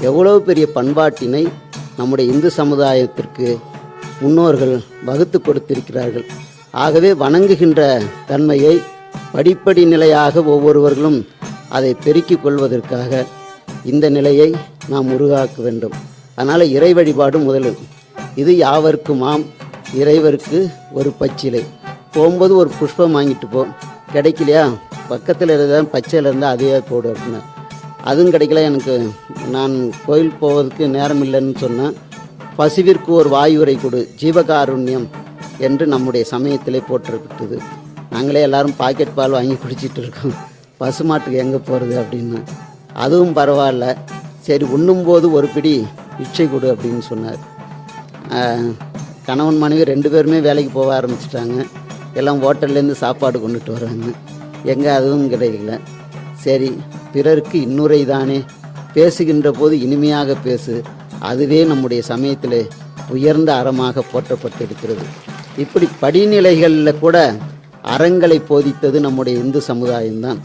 எவ்வளவு பெரிய பண்பாட்டினை நம்முடைய இந்து சமுதாயத்திற்கு முன்னோர்கள் வகுத்து கொடுத்திருக்கிறார்கள். ஆகவே வணங்குகின்ற தன்மையை படிப்படி நிலையாக ஒவ்வொருவர்களும் அதை பெருக்கிக் கொள்வதற்காக இந்த நிலையை நாம் உருவாக்க வேண்டும். அதனால் இறை வழிபாடு முதலில். இது யாவர்க்குமாம் இறைவருக்கு ஒரு பச்சிலை. போகும்போது ஒரு புஷ்பம் வாங்கிட்டு போ, கிடைக்கலையா பக்கத்தில் இருந்தால் பச்சையில் இருந்தால் அதையே போடு அப்படின்னு. அதுவும் கிடைக்கல, எனக்கு நான் கோயில் போவதற்கு நேரம் இல்லைன்னு சொன்னேன். பசுவிற்கு ஒரு வாயுரை கொடு, ஜீவகாருண்யம் என்று நம்முடைய சமயத்திலே போட்டிருக்குது. நாங்களே எல்லாரும் பாக்கெட் பால் வாங்கி குடிச்சிட்டு இருக்கோம், பசுமாட்டுக்கு எங்கே போகிறது அப்படின்னு. அதுவும் பரவாயில்ல, சரி உண்ணும்போது ஒரு பிடி பிச்சை கொடு அப்படின்னு சொன்னார். கணவன் மனைவி 2 பேருமே வேலைக்கு போக ஆரம்பிச்சிட்டாங்க. எல்லாம் ஹோட்டல்லேருந்து சாப்பாடு கொண்டுட்டு வர்றாங்க. எங்கே அதுவும் கிடைக்கல. சரி, பிறருக்கு இன்னுரை தானே, பேசுகின்ற போது இனிமையாக பேசு, அதுவே நம்முடைய சமயத்தில் உயர்ந்த அறமாக போற்றப்பட்டிருக்கிறது. இப்படி படிநிலைகளில் கூட அறங்களை போதித்தது நம்முடைய இந்து சமுதாயம்தான்.